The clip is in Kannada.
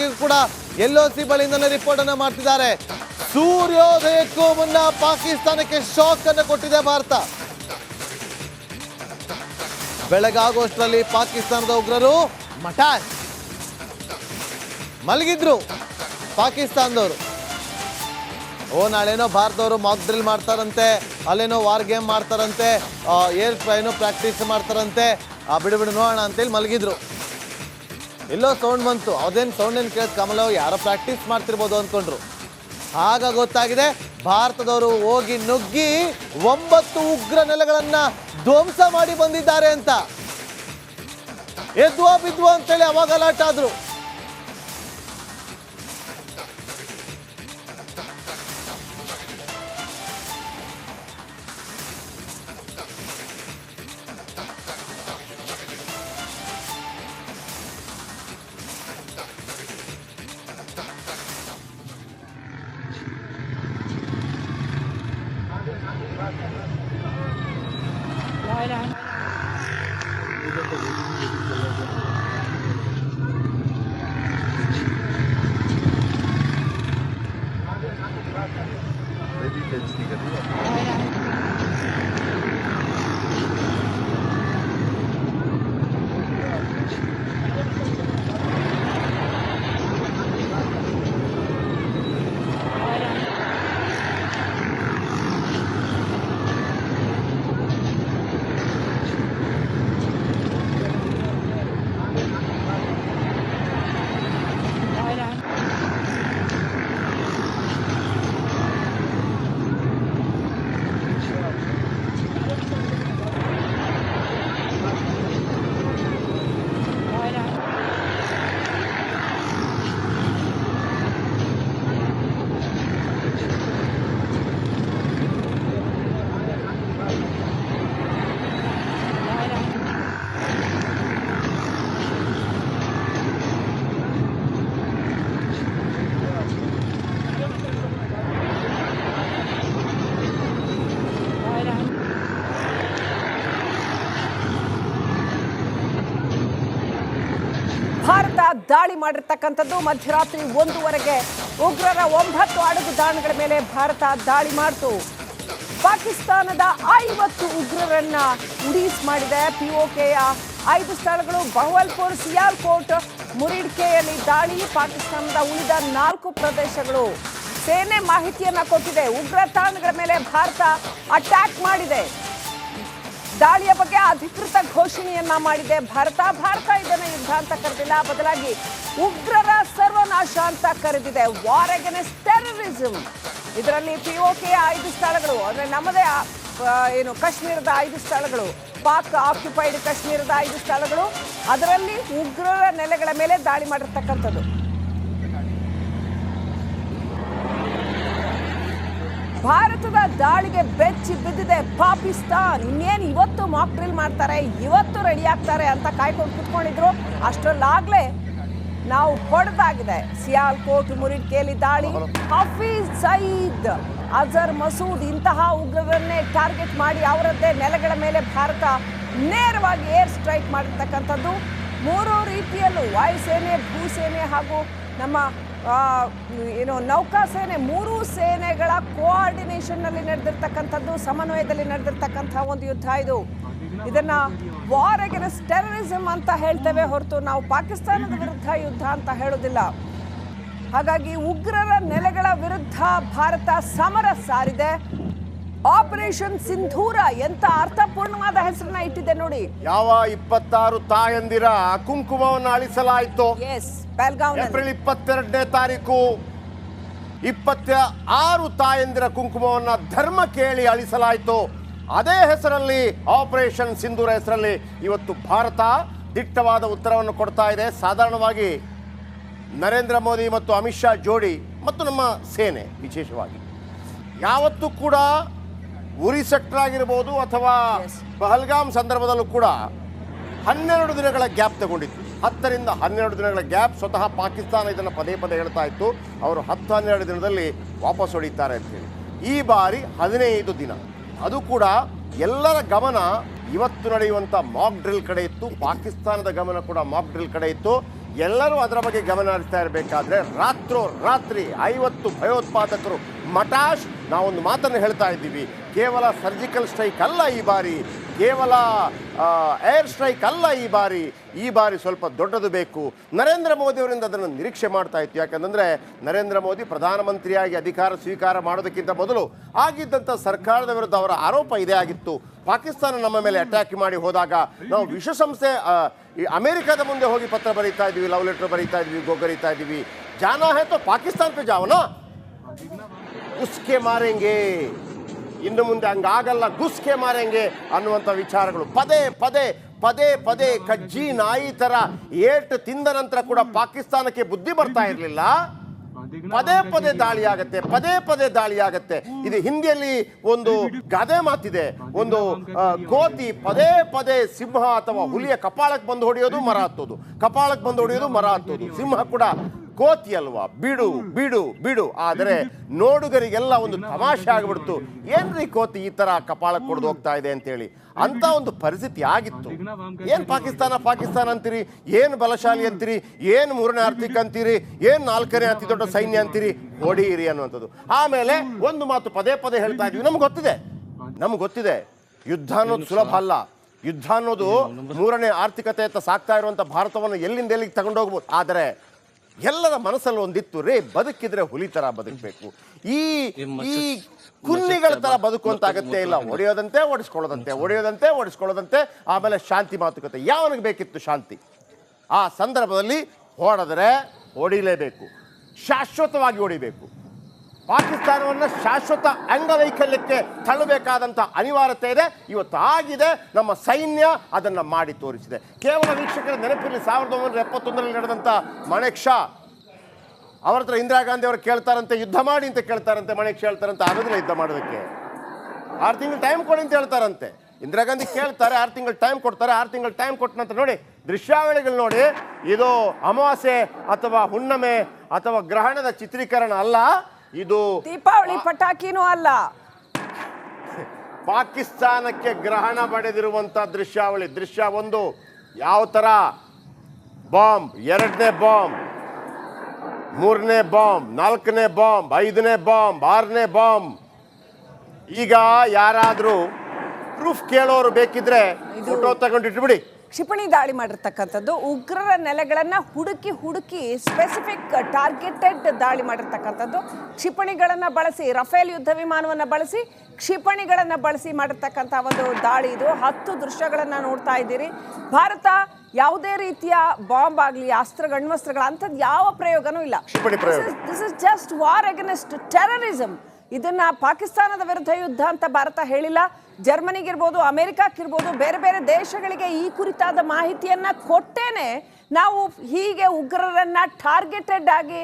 ಬಗ್ಗೆಯೂ ಕೂಡ LOC ಬಳಿಯಿಂದಲೇ ರಿಪೋರ್ಟ್ ಅನ್ನು ಮಾಡ್ತಿದ್ದಾರೆ. ಸೂರ್ಯೋದಯಕ್ಕೂ ಮುನ್ನ ಪಾಕಿಸ್ತಾನಕ್ಕೆ ಶಾಕ್ ಅನ್ನು ಕೊಟ್ಟಿದೆ ಭಾರತ. ಬೆಳಗಾಗುವಷ್ಟರಲ್ಲಿ ಪಾಕಿಸ್ತಾನದ ಉಗ್ರರು ಮಟಾನ್ ಮಲಗಿದ್ರು. ಪಾಕಿಸ್ತಾನದವರು ನಾಳೆನೋ ಭಾರತದವರು ಮಾಕ್ ಡ್ರಿಲ್ ಮಾಡ್ತಾರಂತೆ, ಅಲ್ಲೇನೋ ವಾರ್ ಗೇಮ್ ಮಾಡ್ತಾರಂತೆ, ಏರ್ ಏನೋ ಪ್ರಾಕ್ಟೀಸ್ ಮಾಡ್ತಾರಂತೆ, ಬಿಡು ನೋಡೋಣ ಅಂತೇಳಿ ಮಲಗಿದ್ರು. ಎಲ್ಲೋ ಸೌಂಡ್ ಬಂತು, ಅದೇನು ಸೌಂಡ್ ಏನು ಕೇಳಿದ್ ಕಮಲ ಯಾರೋ ಪ್ರಾಕ್ಟೀಸ್ ಮಾಡ್ತಿರ್ಬೋದು ಅಂದ್ಕೊಂಡ್ರು. ಆಗ ಗೊತ್ತಾಗಿದೆ ಭಾರತದವರು ಹೋಗಿ ನುಗ್ಗಿ 9 ಉಗ್ರ ನೆಲೆಗಳನ್ನ ಧ್ವಂಸ ಮಾಡಿ ಬಂದಿದ್ದಾರೆ ಅಂತ. ಎದ್ವಾ ಬಿದ್ವಾ ಅಂತೇಳಿ ಅವಾಗ ಅಲರ್ಟ್ ಆದ್ರು. ಭಾರತ ದಾಳಿ ಮಾಡಿರ್ತಕ್ಕಂಥದ್ದು ಮಧ್ಯರಾತ್ರಿ 1 ಉಗ್ರರ 9 ಅಡಗುದಾಣಗಳ ಮೇಲೆ ಭಾರತ ದಾಳಿ ಮಾಡಿತು. ಪಾಕಿಸ್ತಾನದ 50 ಉಗ್ರರನ್ನ ಉಡೀಸ್ ಮಾಡಿದೆ. POKಯ 5 ಸ್ಥಳಗಳು ಬಹವಲ್ಪುರ್, ಸಿಯಾಲ್ಕೋಟ್, ಮುರಿಡ್ಕೆಯಲ್ಲಿ ದಾಳಿ. ಪಾಕಿಸ್ತಾನದ ಉಳಿದ 4 ಪ್ರದೇಶಗಳು ಸೇನೆ ಮಾಹಿತಿಯನ್ನ ಕೊಟ್ಟಿದೆ. ಉಗ್ರ ತಾಣಗಳ ಮೇಲೆ ಭಾರತ ಅಟ್ಯಾಕ್ ಮಾಡಿದೆ. ದಾಳಿಯ ಬಗ್ಗೆ ಅಧಿಕೃತ ಘೋಷಣೆಯನ್ನ ಮಾಡಿದೆ ಭಾರತ ಇದನ್ನು ಯುದ್ಧ ಅಂತ ಕರೆದಿಲ್ಲ, ಬದಲಾಗಿ ಉಗ್ರರ ಸರ್ವನಾಶ ಅಂತ ಕರೆದಿದೆ. War against terrorism. ಇದರಲ್ಲಿ POKಯ 5 ಸ್ಥಳಗಳು, ಅಂದ್ರೆ ನಮ್ಮದೇ ಕಾಶ್ಮೀರದ 5 ಸ್ಥಳಗಳು, ಪಾಕ್ ಆಕ್ಯುಪೈಡ್ ಕಾಶ್ಮೀರದ 5 ಸ್ಥಳಗಳು, ಅದರಲ್ಲಿ ಉಗ್ರರ ನೆಲೆಗಳ ಮೇಲೆ ದಾಳಿ ಮಾಡಿರ್ತಕ್ಕಂಥದ್ದು. ಭಾರತದ ದಾಳಿಗೆ ಬೆಚ್ಚಿ ಬಿದ್ದಿದೆ ಪಾಕಿಸ್ತಾನ್. ಇನ್ನೇನು ಇವತ್ತು ಮಾಕ್ ಡ್ರಿಲ್ ಮಾಡ್ತಾರೆ, ಇವತ್ತು ರೆಡಿ ಆಗ್ತಾರೆ ಅಂತ ಕಾಯ್ಕೊಂಡು ಕುತ್ಕೊಂಡಿದ್ರು. ಅಷ್ಟರಲ್ಲಾಗ್ಲೇ ನಾವು ಹೊಡೆದಾಗಿದೆ. ಸಿಯಾಲ್ಕೋಟ್, ಮುರಿಡ್ಕೆಯಲ್ಲಿ ದಾಳಿ. ಹಫೀಜ್ ಸಯೀದ್, ಅಜರ್ ಮಸೂದ್ ಇಂತಹ ಉಗ್ರರನ್ನೇ ಟಾರ್ಗೆಟ್ ಮಾಡಿ ಅವರದ್ದೇ ನೆಲೆಗಳ ಮೇಲೆ ಭಾರತ ನೇರವಾಗಿ ಏರ್ ಸ್ಟ್ರೈಕ್ ಮಾಡಿರ್ತಕ್ಕಂಥದ್ದು. 3 ರೀತಿಯಲ್ಲೂ ವಾಯುಸೇನೆ, ಭೂಸೇನೆ ಹಾಗೂ ನಮ್ಮ ನೌಕಾಸೇನೆ, 3 ಸೇನೆಗಳ ಕೋಆರ್ಡಿನೇಷನ್ನಲ್ಲಿ ನಡೆದಿರ್ತಕ್ಕಂಥದ್ದು, ಸಮನ್ವಯದಲ್ಲಿ ನಡೆದಿರ್ತಕ್ಕಂಥ ಒಂದು ಯುದ್ಧ ಇದು. ಇದನ್ನ ವಾರ್ ಅಗೇನ್ಸ್ಟ್ ಟೆರರಿಸಂ ಅಂತ ಹೇಳ್ತೇವೆ ಹೊರತು ನಾವು ಪಾಕಿಸ್ತಾನದ ವಿರುದ್ಧ ಯುದ್ಧ ಅಂತ ಹೇಳೋದಿಲ್ಲ. ಹಾಗಾಗಿ ಉಗ್ರರ ನೆಲೆಗಳ ವಿರುದ್ಧ ಭಾರತ ಸಮರ ಸಾರಿದೆ. ಆಪರೇಷನ್ ಸಿಂಧೂರ ಎಂತ ಅರ್ಥಪೂರ್ಣವಾದ ಹೆಸರನ್ನ ಇಟ್ಟಿದೆ ನೋಡಿ. ಯಾವ 26 ತಾಯಂದಿರ ಕುಂಕುಮವನ್ನು ಅಳಿಸಲಾಯಿತು. ಏಪ್ರಿಲ್ 22ನೇ ತಾರೀಕು 26 ತಾಯಂದಿರ ಕುಂಕುಮವನ್ನು ಧರ್ಮ ಕೇಳಿ ಅಳಿಸಲಾಯಿತು. ಅದೇ ಹೆಸರಲ್ಲಿ ಆಪರೇಷನ್ ಸಿಂಧೂರ ಹೆಸರಲ್ಲಿ ಇವತ್ತು ಭಾರತ ದಿಟ್ಟವಾದ ಉತ್ತರವನ್ನು ಕೊಡ್ತಾ ಇದೆ. ಸಾಧಾರಣವಾಗಿ ನರೇಂದ್ರ ಮೋದಿ ಮತ್ತು ಅಮಿತ್ ಶಾ ಜೋಡಿ ಮತ್ತು ನಮ್ಮ ಸೇನೆ ವಿಶೇಷವಾಗಿ ಯಾವತ್ತೂ ಕೂಡ ಉರಿ ಸೆಕ್ಟರ್ ಆಗಿರ್ಬೋದು ಅಥವಾ ಪಹಲ್ಗಾಮ್ ಸಂದರ್ಭದಲ್ಲೂ ಕೂಡ 12 ದಿನಗಳ ಗ್ಯಾಪ್ ತಗೊಂಡಿತ್ತು. 10 ರಿಂದ 12 ದಿನಗಳ ಗ್ಯಾಪ್. ಸ್ವತಃ ಪಾಕಿಸ್ತಾನ ಇದನ್ನು ಪದೇ ಪದೇ ಹೇಳ್ತಾ ಇತ್ತು, ಅವರು 10-12 ದಿನದಲ್ಲಿ ವಾಪಸ್ ಹೊಡೀತಾರೆ ಅಂತೇಳಿ. ಈ ಬಾರಿ 15 ದಿನ. ಅದು ಕೂಡ ಎಲ್ಲರ ಗಮನ ಇವತ್ತು ನಡೆಯುವಂಥ ಮಾಕ್ ಡ್ರಿಲ್ ಕಡೆ ಇತ್ತು. ಪಾಕಿಸ್ತಾನದ ಗಮನ ಕೂಡ ಮಾಕ್ ಡ್ರಿಲ್ ಕಡೆ ಇತ್ತು. ಎಲ್ಲರೂ ಅದರ ಬಗ್ಗೆ ಗಮನ ಹರಿಸ್ತಾ ಇರಬೇಕಾದ್ರೆ ರಾತ್ರಿ 50 ಭಯೋತ್ಪಾದಕರು ಮಟಾಶ್. ನಾವೊಂದು ಮಾತನ್ನು ಹೇಳ್ತಾ ಇದ್ದೀವಿ, ಕೇವಲ ಸರ್ಜಿಕಲ್ ಸ್ಟ್ರೈಕ್ ಅಲ್ಲ ಈ ಬಾರಿ, ಕೇವಲ ಏರ್ ಸ್ಟ್ರೈಕ್ ಅಲ್ಲ ಈ ಬಾರಿ ಸ್ವಲ್ಪ ದೊಡ್ಡದು ಬೇಕು. ನರೇಂದ್ರ ಮೋದಿ ಅವರಿಂದ ಅದನ್ನು ನಿರೀಕ್ಷೆ ಮಾಡ್ತಾ ಇತ್ತು. ಯಾಕಂದರೆ ನರೇಂದ್ರ ಮೋದಿ ಪ್ರಧಾನಮಂತ್ರಿಯಾಗಿ ಅಧಿಕಾರ ಸ್ವೀಕಾರ ಮಾಡೋದಕ್ಕಿಂತ ಮೊದಲು ಆಗಿದ್ದಂಥ ಸರ್ಕಾರದ ವಿರುದ್ಧ ಅವರ ಆರೋಪ ಇದೇ ಆಗಿತ್ತು. ಪಾಕಿಸ್ತಾನ ನಮ್ಮ ಮೇಲೆ ಅಟ್ಯಾಕ್ ಮಾಡಿ ಹೋದಾಗ ನಾವು ವಿಶ್ವಸಂಸ್ಥೆ ಈ ಅಮೆರಿಕದ ಮುಂದೆ ಹೋಗಿ ಪತ್ರ ಬರೀತಾ ಇದ್ದೀವಿ, ಲವ್ ಲೆಟರ್ ಬರೀತಾ ಇದ್ವಿ, ಗೊಗ್ಗರಿತಾ ಇದ್ದೀವಿ. ಜಾನಾ ಹೈ ತೋ ಪಾಕಿಸ್ತಾನ ಪೇ ಜಾವನಾ, ಗುಸ್ಕೆ ಮಾರೆಂಗೆ, ಇನ್ನು ಮುಂದೆ ಹಂಗಾಗಲ್ಲ, ಗುಸ್ಕೆ ಮಾರೆಂಗೆ ಅನ್ನುವಂಥ ವಿಚಾರಗಳು ಪದೇ ಕಜ್ಜಿ ನಾಯಿ ತರ ಏಟು ತಿಂದ ನಂತರ ಕೂಡ ಪಾಕಿಸ್ತಾನಕ್ಕೆ ಬುದ್ಧಿ ಬರ್ತಾ ಇರಲಿಲ್ಲ. ಪದೇ ದಾಳಿ ಆಗತ್ತೆ. ಇದು ಹಿಂದಿಯಲ್ಲಿ ಒಂದು ಗಾದೆ ಮಾತಿದೆ, ಒಂದು ಕೋತಿ ಪದೇ ಸಿಂಹ ಅಥವಾ ಹುಲಿಯ ಕಪಾಳಕ್ಕೆ ಬಂದು ಹೊಡೆಯೋದು ಮರ ಹತ್ತೋದು, ಸಿಂಹ ಕೂಡ ಕೋತಿ ಅಲ್ವಾ, ಬಿಡು. ಆದರೆ ನೋಡುಗರಿಗೆಲ್ಲ ಒಂದು ತಮಾಷೆ ಆಗಿಬಿಡ್ತು, ಏನ್ರಿ ಕೋತಿ ಈ ತರ ಕಪಾಳಕ್ಕೆ ಕೊಡ್ದು ಹೋಗ್ತಾ ಇದೆ ಅಂತೇಳಿ. ಅಂತ ಒಂದು ಪರಿಸ್ಥಿತಿ ಆಗಿತ್ತು. ಏನ್ ಪಾಕಿಸ್ತಾನ ಅಂತೀರಿ, ಏನು ಬಲಶಾಲಿ ಅಂತೀರಿ, ಏನು 3ನೇ ಆರ್ಥಿಕ ಅಂತೀರಿ, ಏನು 4ನೇ ಅತಿ ದೊಡ್ಡ ಸೈನ್ಯ ಅಂತೀರಿ, ಹೊಡೀರಿ ಅನ್ನುವಂಥದ್ದು. ಆಮೇಲೆ ಒಂದು ಮಾತು ಪದೇ ಹೇಳ್ತಾ ಇದ್ವಿ, ನಮ್ಗೆ ಗೊತ್ತಿದೆ ಯುದ್ಧ ಅನ್ನೋದು ಸುಲಭ ಅಲ್ಲ. ಯುದ್ಧ ಅನ್ನೋದು 3ನೇ ಆರ್ಥಿಕತೆಯತ್ತ ಸಾಕ್ತಾ ಇರುವಂಥ ಭಾರತವನ್ನು ಎಲ್ಲಿಂದ ಎಲ್ಲಿಗೆ ತಗೊಂಡೋಗ್ಬೋದು. ಆದರೆ ಎಲ್ಲರ ಮನಸ್ಸಲ್ಲಿ ಒಂದಿತ್ತು, ಬದುಕಿದ್ರೆ ಹುಲಿ ತರ ಬದುಕಬೇಕು, ಈ ಕುನ್ನಿಗಳ ತರ ಬದುಕುವಂತ ಅಗತ್ಯ ಇಲ್ಲ. ಹೊಡೆಯೋದಂತೆ ಓಡಿಸ್ಕೊಳ್ಳೋದಂತೆ. ಆಮೇಲೆ ಶಾಂತಿ ಮಾತುಕತೆ. ಯಾವನಿಗೆ ಬೇಕಿತ್ತು ಶಾಂತಿ? ಆ ಸಂದರ್ಭದಲ್ಲಿ ಹೊಡಿಲೇಬೇಕು, ಶಾಶ್ವತವಾಗಿ ಹೊಡಿಬೇಕು. ಪಾಕಿಸ್ತಾನವನ್ನು ಶಾಶ್ವತ ಅಂಗವೈಕಲ್ಯಕ್ಕೆ ತಳ್ಳಬೇಕಾದಂಥ ಅನಿವಾರ್ಯತೆ ಇದೆ. ಇವತ್ತು ಆಗಿದೆ. ನಮ್ಮ ಸೈನ್ಯ ಅದನ್ನು ಮಾಡಿ ತೋರಿಸಿದೆ. ಕೇವಲ ವೀಕ್ಷಕರ ನೆನಪಿರಲಿ, 1971ರಲ್ಲಿ ನಡೆದಂಥ ಮಾಣೆಕ್ ಶಾ ಅವರ ಹತ್ರ ಇಂದಿರಾ ಗಾಂಧಿ ಅವರು ಕೇಳ್ತಾರಂತೆ, ಯುದ್ಧ ಮಾಡಿ ಅಂತ ಕೇಳ್ತಾರಂತೆ. ಮಾಣೆಕ್ ಶಾ ಹೇಳ್ತಾರಂತೆ, ಆಗೋದಿಲ್ಲ ಯುದ್ಧ ಮಾಡೋದಕ್ಕೆ, 6 ತಿಂಗಳು ಟೈಮ್ ಕೊಡಿ ಅಂತ ಹೇಳ್ತಾರಂತೆ. ಇಂದಿರಾ ಗಾಂಧಿ ಕೇಳ್ತಾರೆ, 6 ತಿಂಗಳು ಟೈಮ್ ಕೊಡ್ತಾರೆ. 6 ತಿಂಗಳು ಟೈಮ್ ಕೊಟ್ಟ ನಂತರ ನೋಡಿ ದೃಶ್ಯಾವಳಿಗಳು ನೋಡಿ, ಇದು ಅಮಾವಾಸ್ಯೆ ಅಥವಾ ಹುಣ್ಣಿಮೆ ಅಥವಾ ಗ್ರಹಣದ ಚಿತ್ರೀಕರಣ ಅಲ್ಲ, ಇದು ದೀಪಾವಳಿ ಪಟಾಕಿನೂ ಅಲ್ಲ. ಪಾಕಿಸ್ತಾನಕ್ಕೆ ಗ್ರಹಣ ಬಡಿದಿರುವಂತ ದೃಶ್ಯಾವಳಿ. ದೃಶ್ಯ 1 ಯಾವ ತರ ಬಾಂಬ್, 2ನೇ ಬಾಂಬ್, 3ನೇ ಬಾಂಬ್, 4ನೇ ಬಾಂಬ್, 5ನೇ ಬಾಂಬ್, 6ನೇ ಬಾಂಬ್. ಈಗ ಯಾರಾದ್ರೂ ಪ್ರೂಫ್ ಕೇಳೋರು ಬೇಕಿದ್ರೆ ಫೋಟೋ ತಗೊಂಡಿಟ್ಬಿಡಿ. ಕ್ಷಿಪಣಿ ದಾಳಿ ಮಾಡಿರ್ತಕ್ಕಂಥದ್ದು, ಉಗ್ರರ ನೆಲೆಗಳನ್ನ ಹುಡುಕಿ ಸ್ಪೆಸಿಫಿಕ್ ಟಾರ್ಗೆಟೆಡ್ ದಾಳಿ ಮಾಡಿರ್ತಕ್ಕಂಥದ್ದು, ಕ್ಷಿಪಣಿಗಳನ್ನ ಬಳಸಿ, ರಫೇಲ್ ಯುದ್ಧ ವಿಮಾನವನ್ನ ಬಳಸಿ ಕ್ಷಿಪಣಿಗಳನ್ನ ಬಳಸಿ ಮಾಡಿರ್ತಕ್ಕಂಥ ಒಂದು ದಾಳಿ ಇದು. 10 ದೃಶ್ಯಗಳನ್ನ ನೋಡ್ತಾ ಇದ್ದೀರಿ. ಭಾರತ ಯಾವುದೇ ರೀತಿಯ ಬಾಂಬ್ ಆಗಲಿ, ಅಣ್ವಸ್ತ್ರಗಳ ಅಂಥದ್ದು ಯಾವ ಪ್ರಯೋಗನೂ ಇಲ್ಲ. This is just war against terrorism. ಇದನ್ನ ಪಾಕಿಸ್ತಾನದ ವಿರುದ್ಧ ಯುದ್ಧ ಅಂತ ಭಾರತ ಹೇಳಿಲ್ಲ. ಜರ್ಮನಿಗಿರ್ಬೋದು, ಅಮೆರಿಕಕ್ಕಿರ್ಬೋದು, ಬೇರೆ ಬೇರೆ ದೇಶಗಳಿಗೆ ಈ ಕುರಿತಾದ ಮಾಹಿತಿಯನ್ನ ಕೊಟ್ಟೇನೆ ನಾವು ಹೀಗೆ ಉಗ್ರರನ್ನ ಟಾರ್ಗೆಟೆಡ್ ಆಗಿ